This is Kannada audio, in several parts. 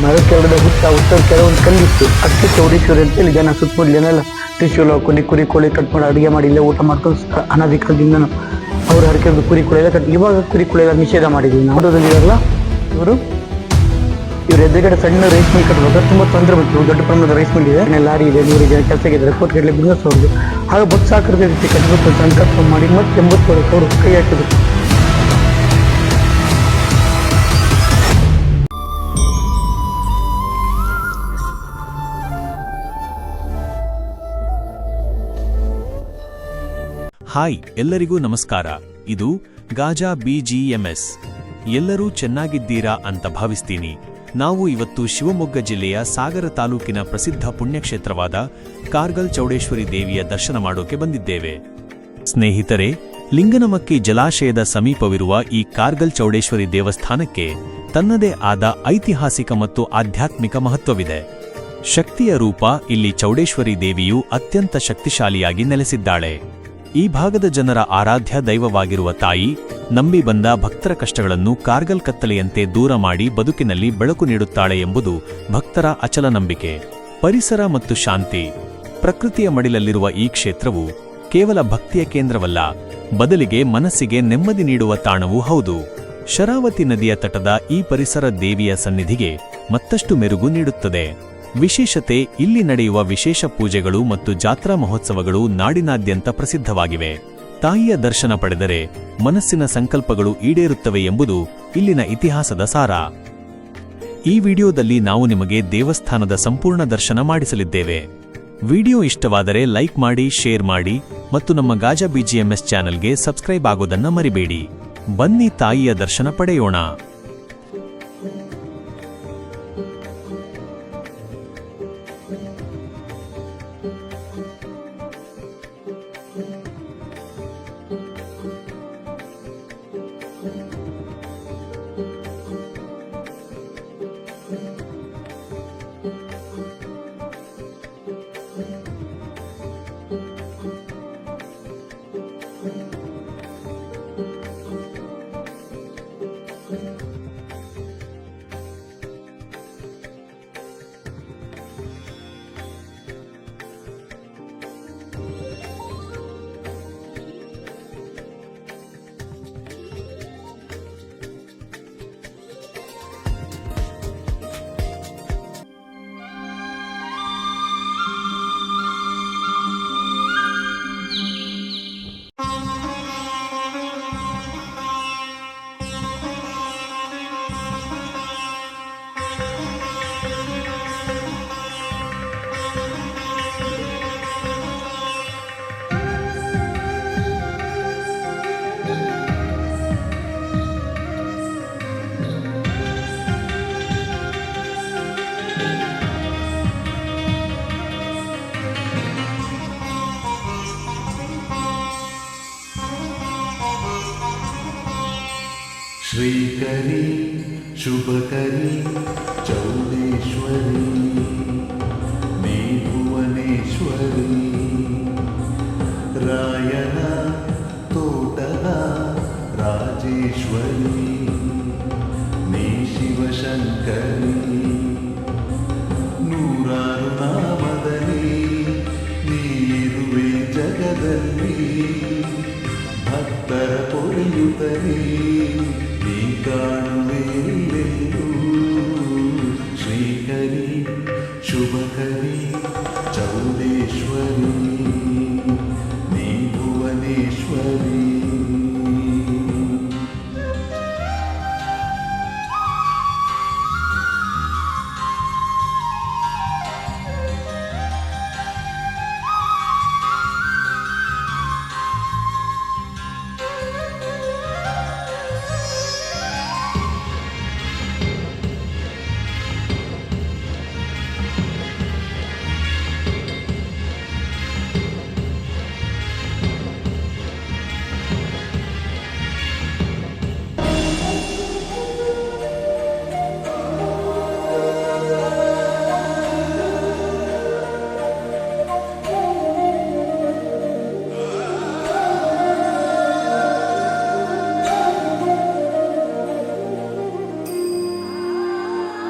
ಮರ ಕೆಳಗಡೆ ಹುತ್ತ ಕೆಲವೊಂದು ಕಲ್ಲಿತ್ತು. ಅದಕ್ಕೆ ಚೌಡೇಶ್ವರಿ ಅಂತೇಳಿ ಜನ ಸುತ್ತಮುತ್ತಲಿನೆಲ್ಲ ತ್ರಿಶೂಲ ಹಾಕೊಂಡು ಕುರಿ ಕೋಳಿ ಕಟ್ ಮಾಡಿ ಅಡುಗೆ ಮಾಡಿ ಇಲ್ಲೇ ಊಟ ಮಾಡ್ಕೊಂಡು ಅನಾದಿ ಕಾಲದಿಂದ ಅವ್ರು ಹರಕೆದು ಕುರಿ ಕೋಳಿ ಎಲ್ಲ ಕಟ್. ಇವಾಗ ಕುರಿ ಕೋಳಿ ಎಲ್ಲ ನಿಷೇಧ ಮಾಡಿದ್ವಿ. ನೋಡೋದಿರಲ್ಲ ಇವರು ಎದುರುಗಡೆ ಸಣ್ಣ ರೈಸ್ ಮಿಲ್ ಕಟ್ಟುವಾಗ ತುಂಬ ತೊಂದರೆ ಬಂತು. ದೊಡ್ಡ ಪ್ರಮಾಣದ ರೈಸ್ ಮಿಲ್ ಇದೆ, ಲಾರಿ ಇದೆ, 100 ಜನ ಕೆಲಸಕ್ಕೆ ಇದ್ದಾರೆ, ಕೋಟಿಗಟ್ಟಲೆ ಬಿಸ್ನೆಸ್ ಅವ್ರದ್ದು. ಆಗ ಬಸ್ ಆಕೃತಿ ರೀತಿ ಕಟ್ಟಬೇಕು ಸಂಕಲ್ಪ ಮಾಡಿ ಮತ್ತೆ 80 ಸಾವಿರ ಕೈ ಹಾಕಿದ್ರು. ಹಾಯ್, ಎಲ್ಲರಿಗೂ ನಮಸ್ಕಾರ. ಇದು ಗಾಜಾ BGMS. ಎಲ್ಲರೂ ಚೆನ್ನಾಗಿದ್ದೀರಾ ಅಂತ ಭಾವಿಸ್ತೀನಿ. ನಾವು ಇವತ್ತು ಶಿವಮೊಗ್ಗ ಜಿಲ್ಲೆಯ ಸಾಗರ ತಾಲೂಕಿನ ಪ್ರಸಿದ್ಧ ಪುಣ್ಯಕ್ಷೇತ್ರವಾದ ಕಾರ್ಗಲ್ ಚೌಡೇಶ್ವರಿ ದೇವಿಯ ದರ್ಶನ ಮಾಡೋಕೆ ಬಂದಿದ್ದೇವೆ. ಸ್ನೇಹಿತರೆ, ಲಿಂಗನಮಕ್ಕಿ ಜಲಾಶಯದ ಸಮೀಪವಿರುವ ಈ ಕಾರ್ಗಲ್ ಚೌಡೇಶ್ವರಿ ದೇವಸ್ಥಾನಕ್ಕೆ ತನ್ನದೇ ಆದ ಐತಿಹಾಸಿಕ ಮತ್ತು ಆಧ್ಯಾತ್ಮಿಕ ಮಹತ್ವವಿದೆ. ಶಕ್ತಿಯ ರೂಪ ಇಲ್ಲಿ ಚೌಡೇಶ್ವರಿ ದೇವಿಯು ಅತ್ಯಂತ ಶಕ್ತಿಶಾಲಿಯಾಗಿ ನೆಲೆಸಿದ್ದಾಳೆ. ಈ ಭಾಗದ ಜನರ ಆರಾಧ್ಯ ದೈವವಾಗಿರುವ ತಾಯಿ ನಂಬಿ ಬಂದ ಭಕ್ತರ ಕಷ್ಟಗಳನ್ನು ಕಾರ್ಗಲ್ ಕತ್ತಲೆಯಂತೆ ದೂರ ಮಾಡಿ ಬದುಕಿನಲ್ಲಿ ಬೆಳಕು ನೀಡುತ್ತಾಳೆ ಎಂಬುದು ಭಕ್ತರ ಅಚಲ ನಂಬಿಕೆ. ಪರಿಸರ ಮತ್ತು ಶಾಂತಿ. ಪ್ರಕೃತಿಯ ಮಡಿಲಲ್ಲಿರುವ ಈ ಕ್ಷೇತ್ರವು ಕೇವಲ ಭಕ್ತಿಯ ಕೇಂದ್ರವಲ್ಲ, ಬದಲಿಗೆ ಮನಸ್ಸಿಗೆ ನೆಮ್ಮದಿ ನೀಡುವ ತಾಣವೂ ಹೌದು. ಶರಾವತಿ ನದಿಯ ತಟದ ಈ ಪರಿಸರ ದೇವಿಯ ಸನ್ನಿಧಿಗೆ ಮತ್ತಷ್ಟು ಮೆರುಗು ನೀಡುತ್ತದೆ. ವಿಶೇಷತೆ, ಇಲ್ಲಿ ನಡೆಯುವ ವಿಶೇಷ ಪೂಜೆಗಳು ಮತ್ತು ಜಾತ್ರಾ ಮಹೋತ್ಸವಗಳು ನಾಡಿನಾದ್ಯಂತ ಪ್ರಸಿದ್ಧವಾಗಿವೆ. ತಾಯಿಯ ದರ್ಶನ ಪಡೆದರೆ ಮನಸ್ಸಿನ ಸಂಕಲ್ಪಗಳು ಈಡೇರುತ್ತವೆ ಎಂಬುದು ಇಲ್ಲಿನ ಇತಿಹಾಸದ ಸಾರ. ಈ ವಿಡಿಯೋದಲ್ಲಿ ನಾವು ನಿಮಗೆ ದೇವಸ್ಥಾನದ ಸಂಪೂರ್ಣ ದರ್ಶನ ಮಾಡಿಸಲಿದ್ದೇವೆ. ವಿಡಿಯೋ ಇಷ್ಟವಾದರೆ ಲೈಕ್ ಮಾಡಿ, ಶೇರ್ ಮಾಡಿ ಮತ್ತು ನಮ್ಮ ಗಾಜಾ BGMS ಚಾನೆಲ್ಗೆ ಸಬ್ಸ್ಕ್ರೈಬ್ ಆಗೋದನ್ನ ಮರಿಬೇಡಿ. ಬನ್ನಿ ತಾಯಿಯ ದರ್ಶನ ಪಡೆಯೋಣ. श्रीकरी शुभकरी चौडेश्वरी मे भुवनेश्वरी रायन तोटद राजेश्वरी मे शिवशंकरी नूराರು ನಾಮದಲ್ಲಿ ನೀರುವೆ ಜಗದಲ್ಲಿ ಭಕ್ತರ ಪೊರೆಯುತ್ತಲೇ ಕಾಣುವೆಲ್ಲೆಲ್ಲೂ ಶ್ರೀಕರಿ ಶುಭಕರಿ ಚೌಡೇಶ್ವರಿ ನೀ ಭುವನೇಶ್ವರಿ.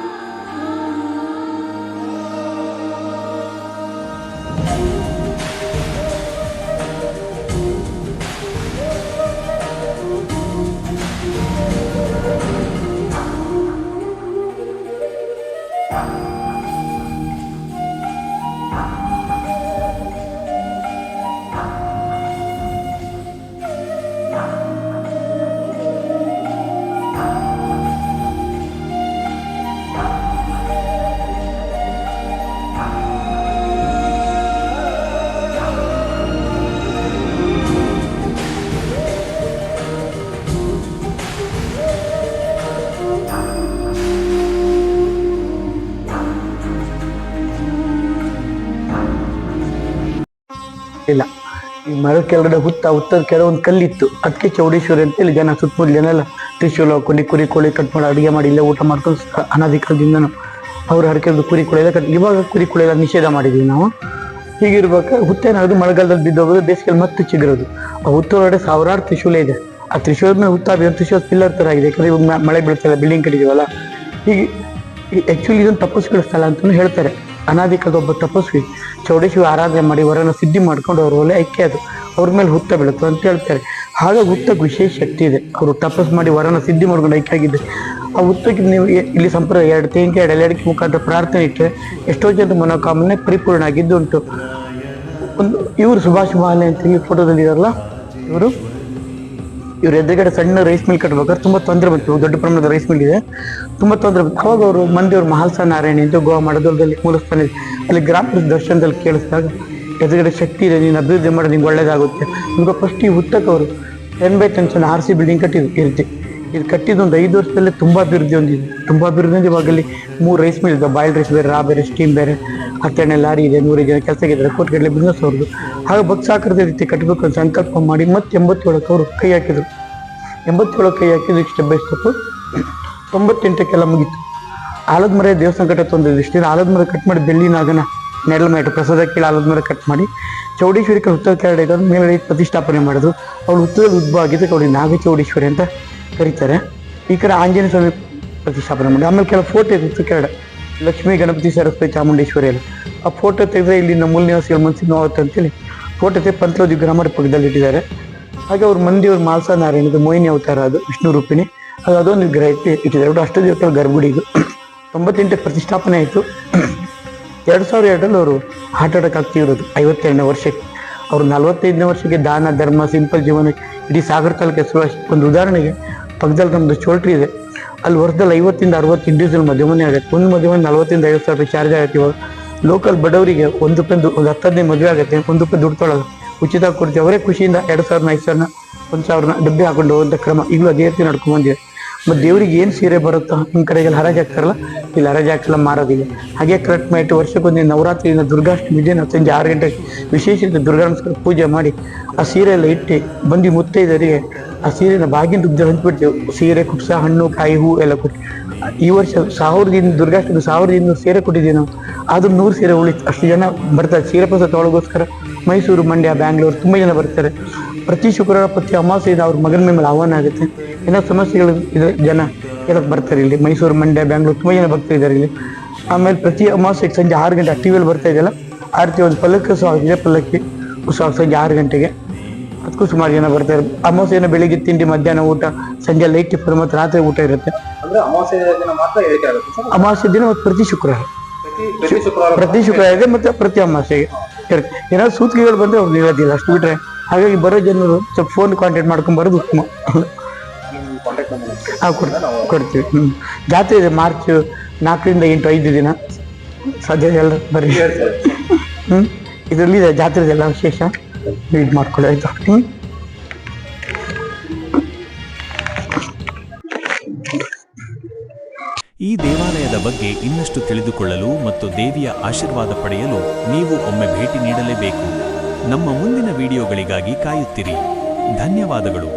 ಇಲ್ಲ, ಈ ಮರದ ಕೆಳಗಡೆ ಹುತ್ತದ ಕೆಳಗೆ ಒಂದು ಕಲ್ಲಿತ್ತು, ಅದಕ್ಕೆ ಚೌಡೇಶ್ವರಿ ಅಂತೇಳಿ ಜನ ಸುತ್ತಮುತ್ತಲ ಜನ ಎಲ್ಲ ತ್ರಿಶೂಲ ಹಾಕೊಂಡು ಕುರಿ ಕೋಳಿ ಕಟ್ ಮಾಡಿ ಅಡುಗೆ ಮಾಡಿ ಇಲ್ಲೇ ಊಟ ಮಾಡ್ಕೊಂಡು ಅನಾದಿ ಕಾಲದಿಂದನೂ ಅವ್ರು ಹರಕೆದು ಕುರಿ ಕೋಳಿ ಎಲ್ಲ ಇವಾಗ ಕುರಿ ಕೋಳಿ ಎಲ್ಲ ನಿಷೇಧ ಮಾಡಿದ್ದೀವಿ ನಾವು. ಹೀಗಿರ್ಬೇಕಾದ್ರೆ ಹುತ್ತೇನಾಗೋದು ಮಳೆಗಾಲದಲ್ಲಿ ಬಿದ್ದೋಗೋದು, ಬೇಸಿಗೆಯಲ್ಲಿ ಮತ್ತೆ ಚಿಗುರೋದು. ಆ ಹುತ್ತೊಳಗಡೆ ಸಾವಿರಾರು ತ್ರಿಶೂಲ ಇದೆ. ಆ ತ್ರಿಶೂಲದ ಮೇಲೆ ತ್ರಿಶೂಲ ಪಿಲ್ಲರ್ ಥರ ಆಗಿದೆ, ಯಾಕಂದ್ರೆ ಇವಾಗ ಮಳೆ ಬೀಳ್ತಲ್ಲ, ಬಿಲ್ಡಿಂಗ್ ಕಟ್ಟಿದೀವಲ್ಲ. ಹೀಗೆ ಆ್ಯಕ್ಚುಲಿ ಇದೊಂದು ತಪಸ್ಸುಗಳ ಸ್ಥಳ ಅಂತಲೂ ಹೇಳ್ತಾರೆ. ಅನಾದಿ ಕಾಲದ ಒಬ್ಬ ತಪಸ್ವಿ ಚೌಡೇಶ್ವರಿ ಆರಾಧನೆ ಮಾಡಿ ವರನ ಸಿದ್ಧಿ ಮಾಡ್ಕೊಂಡು ಅವ್ರ ಒಲೆ ಐಕ್ಯ ಅದು ಅವ್ರ ಮೇಲೆ ಹುತ್ತ ಬೀಳುತ್ತೆ ಅಂತ ಹೇಳ್ತಾರೆ. ಹಾಗಾಗಿ ಹುತ್ತಕ್ಕೆ ವಿಶೇಷ ಶಕ್ತಿ ಇದೆ. ಅವರು ತಪಸ್ ಮಾಡಿ ವರನ ಸಿದ್ಧಿ ಮಾಡ್ಕೊಂಡು ಐಕ್ಯ ಆಗಿದ್ದೆ. ಆ ಹುತ್ತಕ್ಕೆ ನೀವು ಇಲ್ಲಿ ಸಂಪ್ರದಾಯ 2 ತೆಂಗಿನಕಾಯಿ 2 ಎಲೆಡಿಕೆ ಮುಖಾಂತರ ಪ್ರಾರ್ಥನೆ ಇಟ್ಟರೆ ಎಷ್ಟೋ ಜನ ಮನೋಕಾಮನೆ ಪರಿಪೂರ್ಣ ಆಗಿದ್ದು ಉಂಟು. ಇವರು ಸುಭಾಷ್ ಮಹಾಲೆ ಅಂತ ಹೇಳಿ ಫೋಟೋದಲ್ಲಿ ಇದಾರಲ್ಲ, ಇವ್ರ ಎದುರುಗಡೆ ಸಣ್ಣ ರೈಸ್ ಮಿಲ್ ಕಟ್ಬೇಕಾದ್ರೆ ತುಂಬ ತೊಂದರೆ ಬಂತು. ದೊಡ್ಡ ಪ್ರಮಾಣದ ರೈಸ್ ಮಿಲ್ ಇದೆ, ತುಂಬ ತೊಂದರೆ ಬಂತು. ಅವಾಗ ಅವರು ಮಂದಿಯವರು ಮಹಾಲ್ಸಾ ನಾರಾಯಣಿ ಅಂತ ಗೋವಾ ಮಡದೊಳದಲ್ಲಿ ಮೂಲಸ್ಥಾನ ಇದೆ, ಅಲ್ಲಿ ಗ್ರಾಮ ದರ್ಶನದಲ್ಲಿ ಕೇಳಿಸಿದಾಗ ಎದುರುಗಡೆ ಶಕ್ತಿ ಇದೆ, ನೀನು ಅಭಿವೃದ್ಧಿ ಮಾಡೋದು ನಿಂಗೆ ಒಳ್ಳೇದಾಗುತ್ತೆ. ಈಗ ಫಸ್ಟ್ ಈ ಹುತ್ತಕ್ಕೆ ಅವರು 10x10 RC ಬಿಲ್ಡಿಂಗ್ ಕಟ್ಟಿದ್ದು ಇದು ಕಟ್ಟಿದ್ದು ಒಂದು 5 ವರ್ಷದಲ್ಲೇ ತುಂಬ ಅಭಿವೃದ್ಧಿ ಹೊಂದಿದೆ. ತುಂಬ ಅಭಿವೃದ್ಧಿ ಹೊಂದಿ ಇವಾಗ ಅಲ್ಲಿ 3 ರೈಸ್ ಮಿಲ್ ಇದೆ, ಬಾಯ್ಲ್ ರೈಸ್ ಬೇರೆ, ರಾ ಬೇರೆ, ಸ್ಟೀಮ್ ಬೇರೆ, 10 ಲಾರಿ ಇದೆ, 100 ಜನ ಕೆಲಸಕ್ಕಿದ್ದಾರೆ, ಕೋಟಿಗಟ್ಟಲೆ ಬಿಸ್ನೆಸ್ ಅವ್ರದ್ದು. ಹಾಗೆ ಭಕ್ಸಾಕೃತಿ ರೀತಿ ಕಟ್ಟಬೇಕು ಅಂತ ಸಂಕಲ್ಪ ಮಾಡಿ ಮತ್ತೆ 87ಕ್ಕೆ ಅವರು ಕೈ ಹಾಕಿದ್ರು. 87 ಕೈ ಹಾಕಿದ್ರು ಸ್ಟೆಪ್ ಬೈ ಸ್ಟೆಪ್. 98ಕ್ಕೆಲ್ಲ ಮುಗೀತು. ಆಲದ ಮರ ದೇವಸ್ಥಾನ ಕಟ್ಟತ್ತು ಒಂದು ದೃಷ್ಟಿಯಿಂದ ಆಲದ ಮರ ಕಟ್ ಮಾಡಿ ಬೆಳ್ಳಿನಾಗನ ನೆರಳು ಮಾಡಿ ಪ್ರಸಾದ ಕೇಳಿ ಆಲದ ಮರ ಕಟ್ ಮಾಡಿ ಚೌಡೇಶ್ವರಿ ಹುತ್ತದ ಕೆಳಗಡೆ ಇರೋದು ಮೇಲೆ ಪ್ರತಿಷ್ಠಾಪನೆ ಮಾಡಿದ್ರು. ಅವಳು ಹುತ್ತದಲ್ಲಿ ಉದ್ಭವ ಆಗಿದ್ದಕ್ಕೆ ಅವಳಿಗೆ ನಾಗಚೌಡೇಶ್ವರಿ ಅಂತ ಕರೀತಾರೆ. ಈ ಕಡೆ ಆಂಜನೇಯ ಸ್ವಾಮಿ ಪ್ರತಿಷ್ಠಾಪನೆ ಮಾಡಿ ಆಮೇಲೆ ಕೆಲವು ಫೋಟೋ ಇತ್ತು ಕೆಳಗಡೆ, ಲಕ್ಷ್ಮೀ ಗಣಪತಿ ಸರಸ್ವತಿ ಚಾಮುಂಡೇಶ್ವರಿ ಎಲ್ಲ. ಆ ಫೋಟೋ ತೆಗೆದ್ರೆ ಇಲ್ಲಿನ ಮೂಲ ನಿವಾಸಿಗಳ ಮನಸ್ಸಿಗೆ ನೋವುತ್ತೆ ಅಂತೇಳಿ ಫೋಟೋ ತೆಗೆದು ಪಂಚಲೋದಿ ಗ್ರಾಮರ ಪಕ್ಕದಲ್ಲಿ ಇಟ್ಟಿದ್ದಾರೆ. ಹಾಗೆ ಅವ್ರ ಮಂದಿಯವ್ರ ಮಾಲ್ಸಾ ನಾರಾಯಣದ ಮೋಹಿನಿ ಅವತಾರ, ಅದು ವಿಷ್ಣು ರೂಪಿಣಿ, ಅದೊಂದು ವಿಗ್ರಹ ಇಟ್ಟಿದ್ದಾರೆ. ಒಟ್ಟು ಅಷ್ಟು ದೇವತೆಗಳ ಗರ್ಭಗುಡಿ ಇದು. 98ಕ್ಕೆ ಪ್ರತಿಷ್ಠಾಪನೆ ಆಯಿತು. 2002ರಲ್ಲಿ ಅವರು ಹಾರ್ಟ್ ಅಟ್ಯಾಕ್ ಆಗ್ತಿರೋದು 52ನೇ ವರ್ಷಕ್ಕೆ. ಅವರು 45ನೇ ವರ್ಷಕ್ಕೆ ದಾನ ಧರ್ಮ ಸಿಂಪಲ್ ಜೀವನ ಇಡೀ ಸಾಗರ ತಾಲೂಕು ಹೆಸರು. ಒಂದು ಉದಾಹರಣೆಗೆ ಪಕ್ಕದಲ್ಲಿ ನಮ್ಮದು ಚೋಲ್ಟ್ರಿ ಇದೆ, ಅಲ್ಲಿ ವರ್ಷದಲ್ಲಿ 50 ಇಂದ 60 ಇಂಡಿವಿಜುವಲ್ ಮದುವೆ ಮನೆ ಆಗುತ್ತೆ. ಒಂದು ಮದುವೆ 40 ಇಂದ 50 ಸಾವಿರ ರೂಪಾಯಿ ಚಾರ್ಜ್ ಆಗುತ್ತೆ. ಇವಾಗ ಲೋಕಲ್ ಬಡವರಿಗೆ ₹1 ಒಂದು 10-15 ಮದುವೆ ಆಗುತ್ತೆ, ₹1 ದುಡ್ಡು ತೊಗೊಳ್ಳೋದು ಉಚಿತ ಕೊಡ್ತೀವಿ. ಅವರೇ ಖುಷಿಯಿಂದ 2,000 5,000 1,000 ಡಬ್ಬಿ ಹಾಕೊಂಡು ಹೋಗುವಂಥ ಕ್ರಮ ಈಗಲೂ ಅದೇ ರೀತಿ ನಡ್ಕೊಂಡು ಬಂದಿದೆ. ಮತ್ತು ದೇವ್ರಿಗೆ ಏನು ಸೀರೆ ಬರುತ್ತೋ ನಿಮ್ಮ ಕಡೆಗೆಲ್ಲ ಹರಾಜು ಹಾಕ್ತಾರಲ್ಲ, ಇಲ್ಲಿ ಹರಾಜು ಹಾಕಲ್ಲ, ಮಾರೋದಿಲ್ಲ. ಹಾಗೆ ಕರೆಕ್ಟ್ ಮಾಡಿ ವರ್ಷಕ್ಕೊಂದು ನವರಾತ್ರಿಯಿಂದ ದುರ್ಗಾಷ್ಟಮಿ ದಿನ ಸಂಜೆ 6 ಗಂಟೆಗೆ ವಿಶೇಷ ದುರ್ಗಾ ನಮಸ್ಕಾರ ಪೂಜೆ ಮಾಡಿ ಆ ಸೀರೆ ಎಲ್ಲ ಇಟ್ಟು ಬಂದು ಮುತ್ತೈದರಿಗೆ ಆ ಸೀರೆನ ಬಾಗಿನ ದುಗ್ಧ ಹಂಚ್ಬಿಡ್ತೇವೆ. ಸೀರೆ ಕುಪ್ಸ ಹಣ್ಣು ಕಾಯಿ ಹೂ ಎಲ್ಲ ಕೊಟ್ಟು ಈ ವರ್ಷ 1000 ದುರ್ಗಾಷ್ಟಮಿ 1200 ಸೀರೆ ಕೊಟ್ಟಿದ್ದೀವಿ ನಾವು. ಆದ್ರೂ 100 ಸೀರೆ ಉಳಿತು. ಅಷ್ಟು ಜನ ಬರ್ತಾರೆ ಸೀರೆ ಪ್ರಸಾದ ತೊಗೊಳಗೋಸ್ಕರ. ಮೈಸೂರು, ಮಂಡ್ಯ, ಬ್ಯಾಂಗ್ಳೂರು ತುಂಬ ಜನ ಬರ್ತಾರೆ. ಪ್ರತಿ ಶುಕ್ರವಾರ ಪ್ರತಿ ಅಮಾವಾಸ್ಯೆಯಿಂದ ಅವ್ರ ಮಗನ ಮೇಲೆ ಆಹ್ವಾನ ಆಗುತ್ತೆ. ಏನೋ ಸಮಸ್ಯೆಗಳು ಇದೆ, ಜನ ಹೇಳಕ್ಕೆ ಬರ್ತಾರೆ ಇಲ್ಲಿ. ಮೈಸೂರು, ಮಂಡ್ಯ, ಬ್ಯಾಂಗ್ಳೂರು ತುಂಬ ಜನ ಬರ್ತಿದ್ದಾರೆ ಇಲ್ಲಿ. ಆಮೇಲೆ ಪ್ರತಿ ಅಮಾವಾಸ್ಯೆಗೆ ಸಂಜೆ 6 ಗಂಟೆ ಟಿವಿಯಲ್ಲಿ ಬರ್ತಾ ಇದೆಯಲ್ಲ, ಆರತಿ ಒಂದು ಪಲ್ಲಕ್ಕಿ ಉತ್ಸವ ಇದೆ. ಪಲ್ಲಕ್ಕಿ ಉತ್ಸವ ಸಂಜೆ 6 ಗಂಟೆಗೆ, ಅದಕ್ಕೂ ಸುಮಾರು ಜನ ಬರ್ತಾರೆ. ಅಮಾವಾಸ್ಯೆನ ಬೆಳಿಗ್ಗೆ ತಿಂಡಿ, ಮಧ್ಯಾಹ್ನ ಊಟ, ಸಂಜೆ ಲೈಟ್ ಟಿಫನ್ ಮತ್ತು ರಾತ್ರಿ ಊಟ ಇರುತ್ತೆ. ಅಮಾವಾಸ್ಯೆ ದಿನ ಮತ್ತು ಪ್ರತಿ ಶುಕ್ರವಾರ ಇದೆ, ಮತ್ತೆ ಪ್ರತಿ ಅಮಾವಾಸ್ಯೆಗೆ ಇರುತ್ತೆ. ಏನಾದ್ರು ಸೂತ್ಕಿಗಳು ಬಂದರೆ ಅವ್ರು ಇರೋದಿಲ್ಲ, ಅಷ್ಟು ಬಿಟ್ರೆ. ಹಾಗಾಗಿ ಬರೋ ಜನರು ಸ್ವಲ್ಪ ಫೋನ್ ಕಾಂಟ್ಯಾಕ್ಟ್ ಮಾಡ್ಕೊಂಡು ಬರೋದು ಉತ್ತಮ. ಕೊಡ್ತೀವಿ. ಜಾತ್ರೆ ಇದೆ ಮಾರ್ಚ್ 4ರಿಂದ 8 5 ದಿನ. ಸಾಧ್ಯ ಎಲ್ಲ ಬರ್ರಿ. ಇದರಲ್ಲಿ ಜಾತ್ರೆ ಎಲ್ಲ ವಿಶೇಷ ಇದು ಮಾಡ್ಕೊಳ್ಳಿ, ಆಯ್ತು. ಈ ದೇವಾಲಯದ ಬಗ್ಗೆ ಇನ್ನಷ್ಟು ತಿಳಿದುಕೊಳ್ಳಲು ಮತ್ತು ದೇವಿಯ ಆಶೀರ್ವಾದ ಪಡೆಯಲು ನೀವು ಒಮ್ಮೆ ಭೇಟಿ ನೀಡಲೇಬೇಕು. ನಮ್ಮ ಮುಂದಿನ ವಿಡಿಯೋಗಳಿಗಾಗಿ ಕಾಯುತ್ತಿರಿ. ಧನ್ಯವಾದಗಳು.